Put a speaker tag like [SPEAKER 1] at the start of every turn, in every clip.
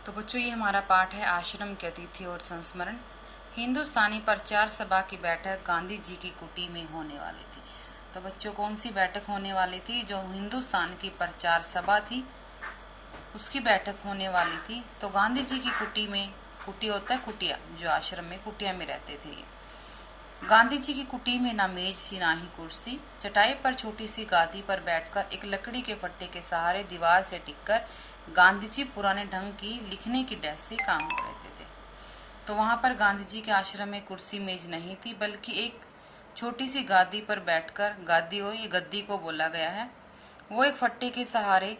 [SPEAKER 1] तो बच्चों, ये हमारा पाठ है आश्रम के अतिथि और संस्मरण। हिंदुस्तानी प्रचार सभा की बैठक गांधी जी की कुटी में होने वाली थी। तो बच्चों, कौन सी बैठक होने वाली थी? जो हिंदुस्तान की प्रचार सभा थी उसकी बैठक होने वाली थी। तो गांधी जी की कुटी में, कुटी होता है कुटिया, जो आश्रम में कुटिया में रहते थे। गांधी जी की कुटी में ना मेज सी ना ही कुर्सी, चटाई पर छोटी सी गादी पर बैठकर एक लकड़ी के फट्टे के सहारे दीवार से टिककर गांधी जी पुराने ढंग की लिखने की डेस्क से काम कर रहे थे। तो वहां पर गांधी जी के आश्रम में कुर्सी मेज नहीं थी, बल्कि एक छोटी सी गादी पर बैठकर, गादी हो ये गद्दी को बोला गया है, वो एक फट्टे के सहारे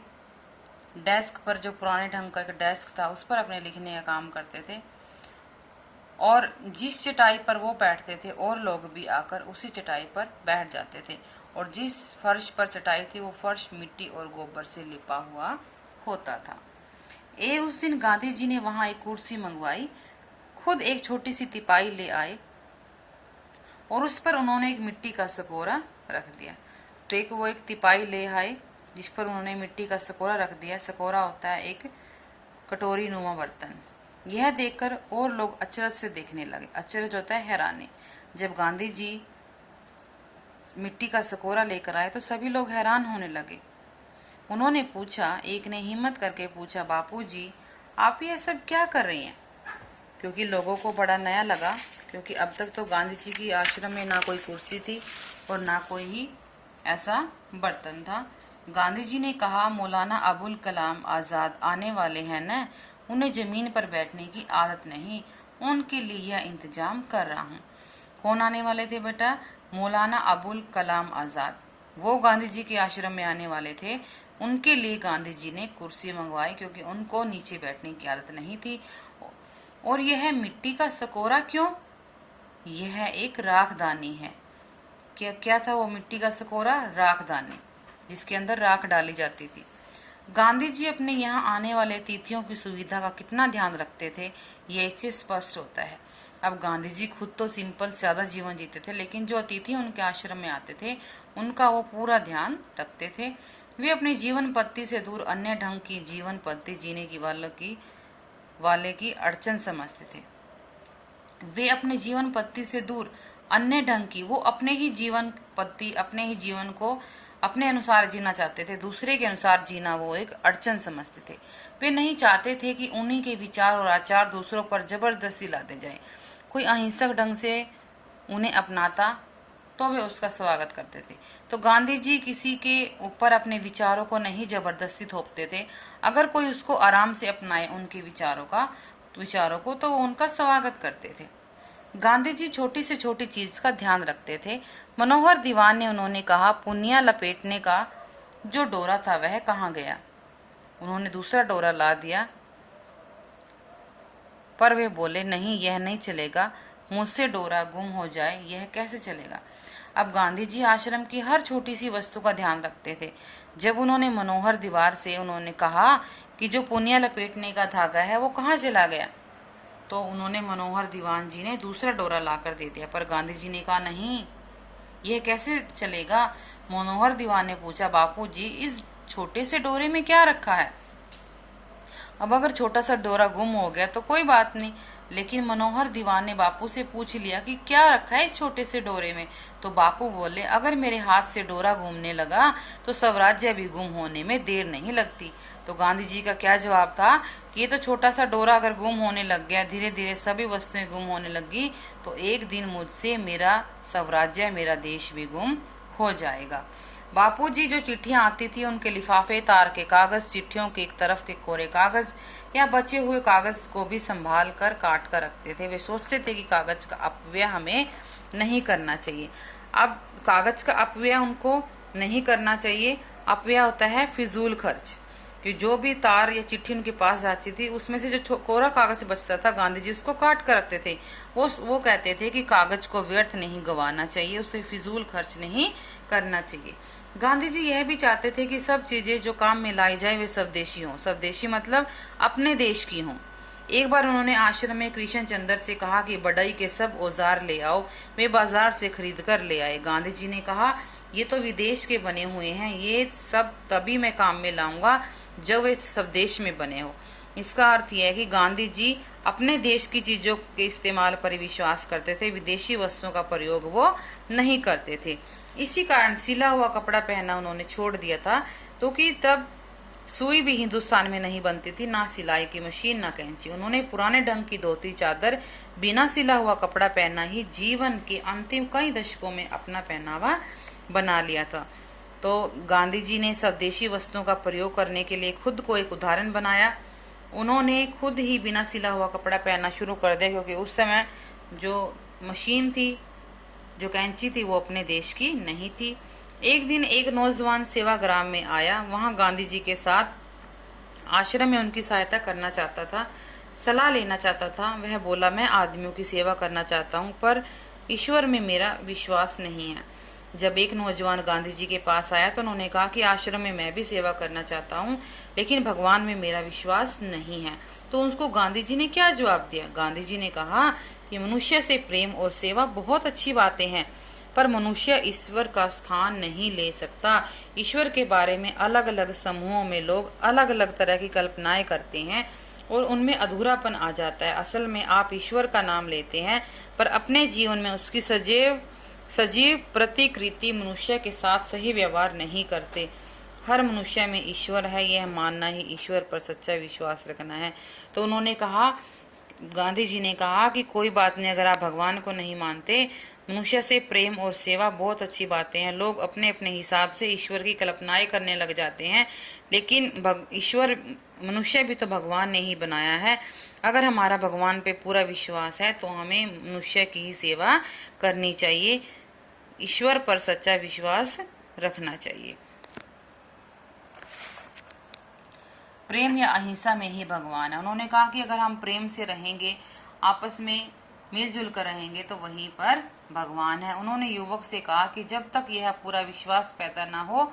[SPEAKER 1] डेस्क पर, जो पुराने ढंग का एक डेस्क था, उस पर अपने लिखने का काम करते थे। और जिस चटाई पर वो बैठते थे और लोग भी आकर उसी चटाई पर बैठ जाते थे। और जिस फर्श पर चटाई थी वो फर्श मिट्टी और गोबर से लिपा हुआ होता था। उस दिन गांधी जी ने वहां एक कुर्सी मंगवाई, खुद एक छोटी सी तिपाई ले आए और उस पर उन्होंने एक मिट्टी का सकोरा रख दिया। तो वो एक तिपाई ले आए जिस पर उन्होंने मिट्टी का सकोरा रख दिया। सकोरा होता है एक कटोरी नुमा बर्तन। यह देखकर और लोग अचरज से देखने लगे। अचरज होता है हैरानी। जब गांधी जी मिट्टी का सकोरा लेकर आए तो सभी लोग हैरान होने लगे। उन्होंने पूछा, एक ने हिम्मत करके पूछा, बापूजी आप ये सब क्या कर रही हैं? क्योंकि लोगों को बड़ा नया लगा, क्योंकि अब तक तो गांधी जी की आश्रम में ना कोई कुर्सी थी और ना कोई ही ऐसा बर्तन था। गांधी जी ने कहा, मौलाना अबुल कलाम आजाद आने वाले हैं न, उन्हें जमीन पर बैठने की आदत नहीं, उनके लिए यह इंतजाम कर रहा हूँ। कौन आने वाले थे बेटा? मौलाना अबुल कलाम आजाद। वो गांधी जी के आश्रम में आने वाले थे। उनके लिए गांधी जी ने कुर्सी मंगवाई, क्योंकि उनको नीचे बैठने की आदत नहीं थी। और यह मिट्टी का सकोरा क्यों? यह एक राखदानी है। क्या था वो मिट्टी का सकोरा? राखदानी, जिसके अंदर राख डाली जाती थी। गांधी जी अपने यहाँ आने वाले अतिथियों की सुविधा का कितना ध्यान रखते थे, यह इससे स्पष्ट होता है। अब गांधी जी खुद तो सिंपल सादा जीवन जीते थे, लेकिन जो अतिथि उनके आश्रम में आते थे उनका वो पूरा ध्यान रखते थे। वे अपनी जीवन पद्धति से दूर अन्य ढंग की जीवन पद्धति जीने की वाले की अड़चन समझते थे। वे अपने जीवन पद्धति से दूर अन्य ढंग की, वो अपने ही जीवन पद्धति, अपने ही जीवन को अपने अनुसार जीना चाहते थे। दूसरे के अनुसार जीना वो एक अड़चन समझते थे। वे नहीं चाहते थे कि उन्हीं के विचार और आचार दूसरों पर जबरदस्ती लादे जाए। कोई अहिंसक ढंग से उन्हें अपनाता तो वे उसका स्वागत करते थे। तो गांधी जी किसी के ऊपर अपने विचारों को नहीं जबरदस्ती थोपते थे। अगर कोई उसको आराम से अपनाए उनके विचारों को तो वो उनका स्वागत करते थे। गांधी जी छोटी से छोटी चीज का ध्यान रखते थे। मनोहर दीवान ने उन्होंने कहा, पुनिया लपेटने का जो डोरा था वह कहाँ गया? उन्होंने दूसरा डोरा ला दिया, पर वे बोले, नहीं यह नहीं चलेगा, मुझसे डोरा गुम हो जाए यह कैसे चलेगा? अब गांधी जी आश्रम की हर छोटी सी वस्तु का ध्यान रखते थे। जब उन्होंने मनोहर दीवार से उन्होंने कहा कि जो पुनिया लपेटने का धागा है वो कहाँ चला गया, तो उन्होंने मनोहर दीवान जी ने दूसरा डोरा लाकर दे दिया। पर गांधी जी ने कहा, नहीं यह कैसे चलेगा? मनोहर दीवान ने पूछा, बापूजी इस छोटे से डोरे में क्या रखा है? अब अगर छोटा सा डोरा गुम हो गया तो कोई बात नहीं, लेकिन मनोहर दीवान ने बापू से पूछ लिया कि क्या रखा है इस छोटे से डोरे में। तो बापू बोले, अगर मेरे हाथ से डोरा घूमने लगा तो स्वराज्य भी गुम होने में देर नहीं लगती। तो गांधी जी का क्या जवाब था कि ये तो छोटा सा डोरा अगर गुम होने लग गया, धीरे धीरे सभी वस्तुएं गुम होने लगी, तो एक दिन मुझसे मेरा स्वराज्य, मेरा देश भी गुम हो जाएगा। बापूजी जो चिट्ठियां आती थी उनके लिफाफे, तार के कागज, चिट्ठियों के एक तरफ के कोरे कागज या बचे हुए कागज को भी संभाल कर काट कर रखते थे। वे सोचते थे कि कागज का अपव्यय हमें नहीं करना चाहिए। अब कागज का अपव्यय उनको नहीं करना चाहिए। अपव्यय होता है फिजूल खर्च, कि जो भी तार या चिट्ठी उनके पास जाती थी उसमें से जो कोरा कागज बचता था गांधी जी उसको काट कर रखते थे। वो कहते थे कि कागज को व्यर्थ नहीं गंवाना चाहिए, उसे फिजूल खर्च नहीं करना चाहिए। गांधी जी यह भी चाहते थे कि सब चीजें जो काम में लाई जाए वे स्वदेशी हों। स्वदेशी मतलब अपने देश की हों। एक बार उन्होंने आश्रम में कृष्ण चंद्र से कहा कि बढ़ई के सब औजार ले आओ। वे बाजार से खरीद कर ले आए। गांधी जी ने कहा, ये तो विदेश के बने हुए हैं, ये सब तभी मैं काम में लाऊंगा जब वे स्वदेश में बने हो। इसका अर्थ यह है कि गांधी जी अपने देश की चीजों के इस्तेमाल पर विश्वास करते थे, विदेशी वस्तुओं का प्रयोग वो नहीं करते थे। इसी कारण सिला हुआ कपड़ा पहनना उन्होंने छोड़ दिया था, तो कि तब सुई भी हिंदुस्तान में नहीं बनती थी, ना सिलाई की मशीन, ना कैंची। उन्होंने पुराने ढंग की धोती चादर, बिना सिला हुआ कपड़ा पहनना ही जीवन के अंतिम कई दशकों में अपना पहनावा बना लिया था। तो गांधी जी ने स्वदेशी वस्तुओं का प्रयोग करने के लिए खुद को एक उदाहरण बनाया। उन्होंने खुद ही बिना सिला हुआ कपड़ा पहनना शुरू कर दिया, क्योंकि उस समय जो मशीन थी, जो कैंची थी, वो अपने देश की नहीं थी। एक दिन एक नौजवान सेवाग्राम में आया, वहां गांधी जी के साथ आश्रम में उनकी सहायता करना चाहता था, सलाह लेना चाहता था। वह बोला, मैं आदमियों की सेवा करना चाहता हूं, पर ईश्वर में मेरा विश्वास नहीं है। जब एक नौजवान गांधी जी के पास आया तो उन्होंने कहा कि आश्रम में मैं भी सेवा करना चाहता हूं, लेकिन भगवान में मेरा विश्वास नहीं है। तो उसको गांधी जी ने क्या जवाब दिया? गांधी जी ने कहा कि मनुष्य से प्रेम और सेवा बहुत अच्छी बातें हैं, पर मनुष्य ईश्वर का स्थान नहीं ले सकता। ईश्वर के बारे में अलग अलग समूहों में लोग अलग अलग तरह की कल्पनाएं करते हैं और उनमें अधूरापन आ जाता है। असल में आप ईश्वर का नाम लेते हैं, पर अपने जीवन में उसकी सजीव प्रतिकृति मनुष्य के साथ सही व्यवहार नहीं करते। हर मनुष्य में ईश्वर है, यह मानना ही ईश्वर पर सच्चा विश्वास रखना है। तो उन्होंने कहा, गांधी जी ने कहा कि कोई बात नहीं, अगर आप भगवान को नहीं मानते, मनुष्य से प्रेम और सेवा बहुत अच्छी बातें हैं। लोग अपने अपने हिसाब से ईश्वर की कल्पनाएं करने लग जाते हैं, लेकिन ईश्वर, मनुष्य भी तो भगवान ने ही बनाया है। अगर हमारा भगवान पे पूरा विश्वास है तो हमें मनुष्य की ही सेवा करनी चाहिए, ईश्वर पर सच्चा विश्वास रखना चाहिए। प्रेम या अहिंसा में ही भगवान है। उन्होंने कहा कि अगर हम प्रेम से रहेंगे, आपस में मिलजुल कर रहेंगे, तो वहीं पर भगवान है। उन्होंने युवक से कहा कि जब तक यह पूरा विश्वास पैदा ना हो,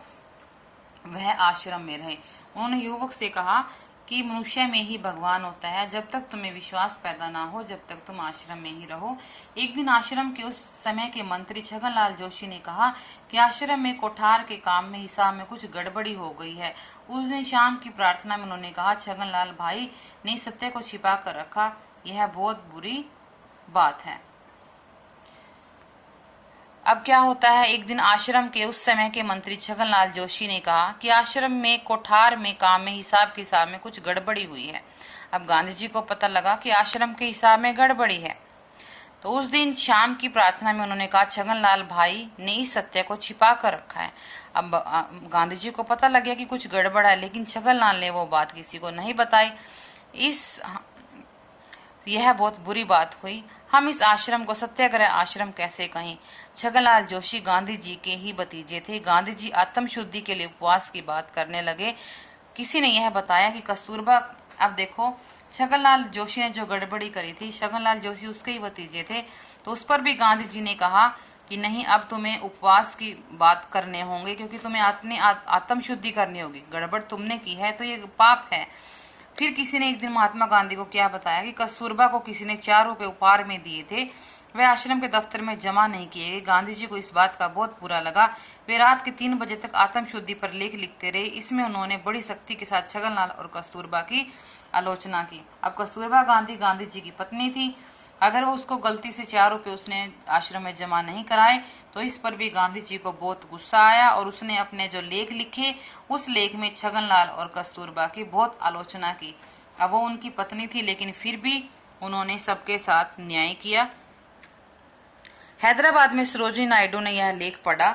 [SPEAKER 1] वह आश्रम में रहे। उन्होंने युवक से कहा कि मनुष्य में ही भगवान होता है, जब तक तुम्हें विश्वास पैदा ना हो, जब तक तुम आश्रम में ही रहो। एक दिन आश्रम के उस समय के मंत्री छगनलाल जोशी ने कहा कि आश्रम में कोठार के काम में, हिसाब में कुछ गड़बड़ी हो गई है। उस दिन शाम की प्रार्थना में उन्होंने कहा, छगनलाल भाई ने सत्य को छिपा कर रखा, यह बहुत बुरी बात है। अब क्या होता है, एक दिन आश्रम के उस समय के मंत्री छगनलाल जोशी ने कहा कि आश्रम में कोठार में काम में, हिसाब किताब में कुछ गड़बड़ी हुई है। अब गांधी जी को पता लगा कि आश्रम के हिसाब में गड़बड़ी है, तो उस दिन शाम की प्रार्थना में उन्होंने कहा, छगनलाल भाई ने इस सत्य को छिपा कर रखा है। अब गांधी जी को पता लग गया कि कुछ गड़बड़ है, लेकिन छगनलाल ने वो बात किसी को नहीं बताई। यह बहुत बुरी बात हुई। हम इस आश्रम को सत्याग्रह आश्रम कैसे कहें? छगनलाल जोशी गांधी जी के ही भतीजे थे। गांधी जी आत्म शुद्धि के लिए उपवास की बात करने लगे। किसी ने यह बताया कि कस्तूरबा, अब देखो, छगनलाल जोशी ने जो गड़बड़ी करी थी, छगनलाल जोशी उसके ही भतीजे थे, तो उस पर भी गांधी जी ने कहा कि नहीं, अब तुम्हें उपवास की बात करने होंगे, क्योंकि तुम्हें अपनी आत्म शुद्धि करनी होगी। गड़बड़ तुमने की है तो ये पाप है। फिर किसी ने एक दिन महात्मा गांधी को क्या बताया कि कस्तूरबा को किसी ने 4 रुपए उपहार में दिए थे, वे आश्रम के दफ्तर में जमा नहीं किए गए। गांधी जी को इस बात का बहुत बुरा लगा। वे रात के 3 बजे तक आत्म शुद्धि पर लेख लिखते रहे। इसमें उन्होंने बड़ी सख्ती के साथ छगनलाल और कस्तूरबा की आलोचना की। अब कस्तूरबा गांधी जी की पत्नी थी। अगर वो उसको गलती से 4 रुपए उसने आश्रम में जमा नहीं कराए, तो इस पर भी गांधी जी को बहुत गुस्सा आया और उसने अपने जो लेख लिखे, उस लेख में छगनलाल और कस्तूरबा की बहुत आलोचना की। अब वो उनकी पत्नी थी, लेकिन फिर भी उन्होंने सबके साथ न्याय किया। हैदराबाद में सरोजिनी नायडू ने यह लेख पढ़ा,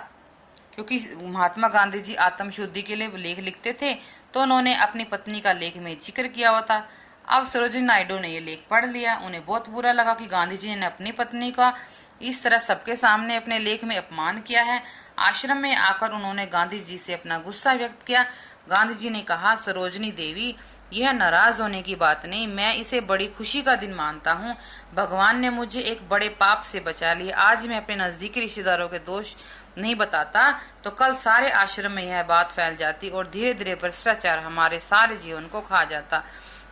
[SPEAKER 1] क्योंकि महात्मा गांधी जी आत्म शुद्धि के लिए लेख लिखते थे, तो उन्होंने अपनी पत्नी का लेख में जिक्र किया हुआ था। अब सरोजिनी नायडू ने ये लेख पढ़ लिया। उन्हें बहुत बुरा लगा कि गांधी जी ने अपनी पत्नी का इस तरह सबके सामने अपने लेख में अपमान किया है। आश्रम में आकर उन्होंने गांधी जी से अपना गुस्सा व्यक्त किया। गांधी जी ने कहा, सरोजिनी देवी, यह नाराज होने की बात नहीं, मैं इसे बड़ी खुशी का दिन मानता हूँ। भगवान ने मुझे एक बड़े पाप से बचा लिया। आज मैं अपने नजदीकी रिश्तेदारों के दोष नहीं बताता, तो कल सारे आश्रम में यह बात फैल जाती और धीरे धीरे भ्रष्टाचार हमारे सारे जीवन को खा जाता।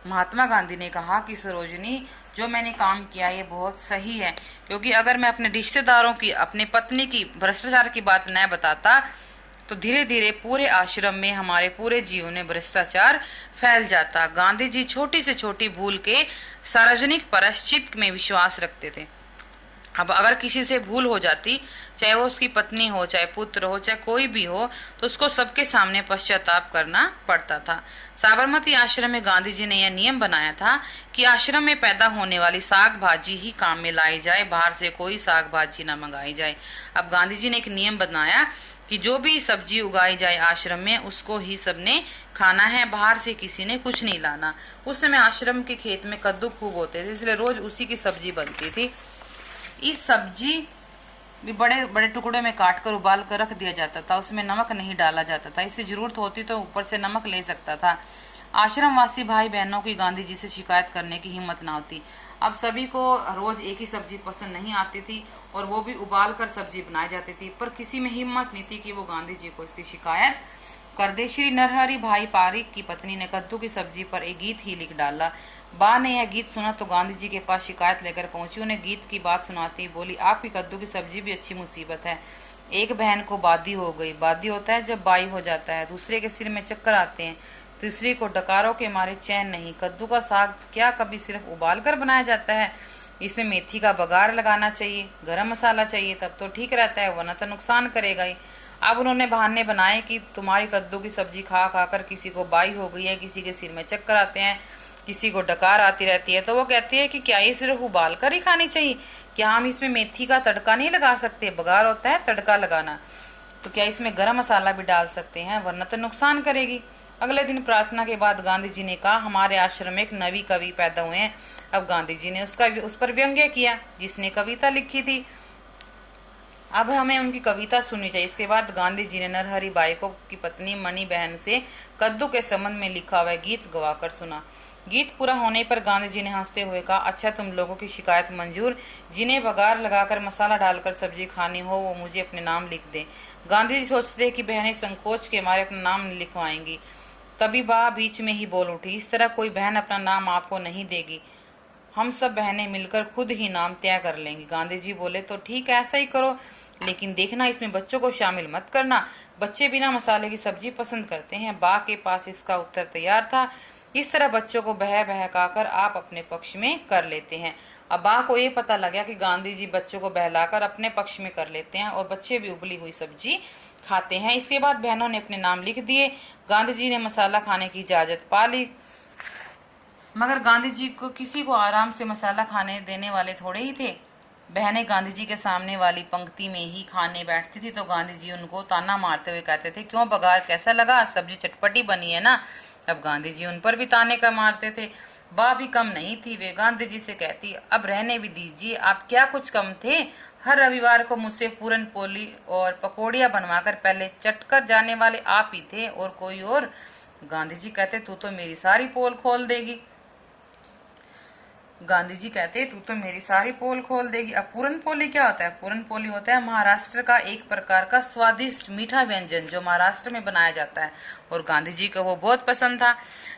[SPEAKER 1] महात्मा गांधी ने कहा कि सरोजिनी, जो मैंने काम किया ये बहुत सही है, क्योंकि अगर मैं अपने रिश्तेदारों की, अपनी पत्नी की भ्रष्टाचार की बात न बताता, तो धीरे धीरे पूरे आश्रम में, हमारे पूरे जीवन में भ्रष्टाचार फैल जाता। गांधी जी छोटी से छोटी भूल के सार्वजनिक प्रायश्चित में विश्वास रखते थे। अब अगर किसी से भूल हो जाती, चाहे वो उसकी पत्नी हो, चाहे पुत्र हो, चाहे कोई भी हो, तो उसको सबके सामने पश्चाताप करना पड़ता था। साबरमती आश्रम में गांधी जी ने यह नियम बनाया था कि आश्रम में पैदा होने वाली साग भाजी ही काम में लाई जाए, बाहर से कोई साग भाजी न मंगाई जाए। अब गांधी जी ने एक नियम बनाया कि जो भी सब्जी उगाई जाए आश्रम में, उसको ही सबने खाना है, बाहर से किसी ने कुछ नहीं लाना। उस समय आश्रम के खेत में कद्दू खूब होते थे, इसलिए रोज उसी की सब्जी बनती थी। इस सब्जी भी बड़े बड़े टुकड़े में काट कर उबाल कर रख दिया जाता था, उसमें नमक नहीं डाला जाता था। इससे जरूरत होती तो ऊपर से नमक ले सकता था। आश्रमवासी भाई बहनों की गांधी जी से शिकायत करने की हिम्मत ना होती। अब सभी को रोज एक ही सब्जी पसंद नहीं आती थी और वो भी उबाल कर सब्जी बनाई जाती थी, पर किसी में हिम्मत नहीं थी कि वो गांधी जी को इसकी शिकायत कर दे। श्री नरहरि भाई पारिक की पत्नी ने कद्दू की सब्जी पर एक गीत ही लिख डाला। बा ने यह गीत सुना तो गांधी जी के पास शिकायत लेकर पहुंची। उन्हें गीत की बात सुनाती बोली, आपकी कद्दू की सब्जी भी अच्छी मुसीबत है। एक बहन को बादी हो गई। बादी होता है जब बाई हो जाता है, दूसरे के सिर में चक्कर आते हैं, तीसरी को डकारों के मारे चैन नहीं। कद्दू का साग क्या कभी सिर्फ उबाल कर बनाया जाता है? इसे मेथी का बघार लगाना चाहिए, गरम मसाला चाहिए, तब तो ठीक रहता है, वरना तो नुकसान करेगा ही। अब उन्होंने बहाने बनाए कि तुम्हारी कद्दू की सब्जी खा खा कर किसी को बाई हो गई है, किसी के सिर में चक्कर आते हैं, किसी को डकार आती रहती है। तो वो कहती है कि क्या ये सिर्फ उबाल कर ही खानी चाहिए? क्या हम इसमें मेथी का तड़का नहीं लगा सकते? बघार होता है तड़का लगाना। तो क्या इसमें गरम मसाला भी डाल सकते हैं, वरना तो नुकसान करेगी। अगले दिन प्रार्थना के बाद गांधी जी ने कहा, हमारे आश्रम में एक नवी कवि पैदा हुए हैं। अब गांधी जी ने उस पर व्यंग्य किया जिसने कविता लिखी थी। अब हमें उनकी कविता सुननी चाहिए। इसके बाद गांधी जी ने नरहरि बाई को की पत्नी मणि बहन से कद्दू के संबंध में लिखा हुआ गीत गवाकर सुना। गीत पूरा होने पर गांधी जी ने हंसते हुए कहा, अच्छा तुम लोगों की शिकायत मंजूर। जिन्हें बघार लगाकर मसाला डालकर सब्जी खानी हो वो मुझे अपने नाम लिख दे। गांधी जी सोचते थे कि बहनें संकोच के मारे अपना नाम नहीं लिखवाएंगी। तभी बा बीच में ही बोल उठी, इस तरह कोई बहन अपना नाम आपको नहीं देगी, हम सब बहनें मिलकर खुद ही नाम तय कर लेंगी। गांधी जी बोले, तो ठीक है ऐसा ही करो, लेकिन देखना इसमें बच्चों को शामिल मत करना। बच्चे बिना मसाले की सब्जी पसंद करते हैं। बा के पास इसका उत्तर तैयार था। इस तरह बच्चों को बहकाकर आप अपने पक्ष में कर लेते हैं। अब बा को ये पता लगा कि गांधी जी बच्चों को बहलाकर अपने पक्ष में कर लेते हैं और बच्चे भी उबली हुई सब्जी खाते हैं। इसके बाद बहनों ने अपने नाम लिख दिए। गांधी जी ने मसाला खाने की इजाजत पा ली, मगर गांधी जी को किसी को आराम से मसाला खाने देने वाले थोड़े ही थे। बहनें गांधी जी के सामने वाली पंक्ति में ही खाने बैठती थी तो गांधी जी उनको ताना मारते हुए कहते थे, क्यों बघार कैसा लगा, सब्जी चटपटी बनी है ना। अब गांधी जी उन पर भी ताने का मारते थे। बा भी कम नहीं थी, वे गांधी जी से कहती, अब रहने भी दीजिए, आप क्या कुछ कम थे? हर रविवार को मुझसे पूरन पोली और पकौड़ियां बनवाकर पहले चटकर जाने वाले आप ही थे और कोई और? गांधी जी कहते, तू तो मेरी सारी पोल खोल देगी। गांधी जी कहते, तू तो मेरी सारी पोल खोल देगी। अब पूरन पोली क्या होता है? पूरन पोली होता है महाराष्ट्र का एक प्रकार का स्वादिष्ट मीठा व्यंजन जो महाराष्ट्र में बनाया जाता है और गांधी जी को वो बहुत पसंद था।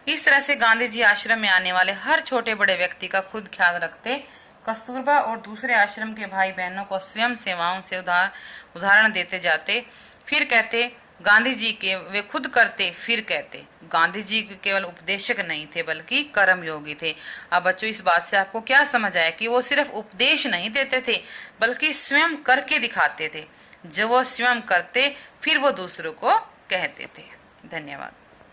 [SPEAKER 1] इस तरह से गांधी जी आश्रम में आने वाले हर छोटे बड़े व्यक्ति का खुद ख्याल रखते। कस्तूरबा और दूसरे आश्रम के भाई बहनों को स्वयं सेवाओं से उदाहरण देते जाते। फिर कहते, गांधी जी के वे खुद करते फिर कहते। गांधी जी केवल उपदेशक नहीं थे बल्कि कर्मयोगी थे। अब बच्चों, इस बात से आपको क्या समझ आया कि वो सिर्फ उपदेश नहीं देते थे बल्कि स्वयं करके दिखाते थे। जब वो स्वयं करते फिर वो दूसरों को कहते थे। धन्यवाद।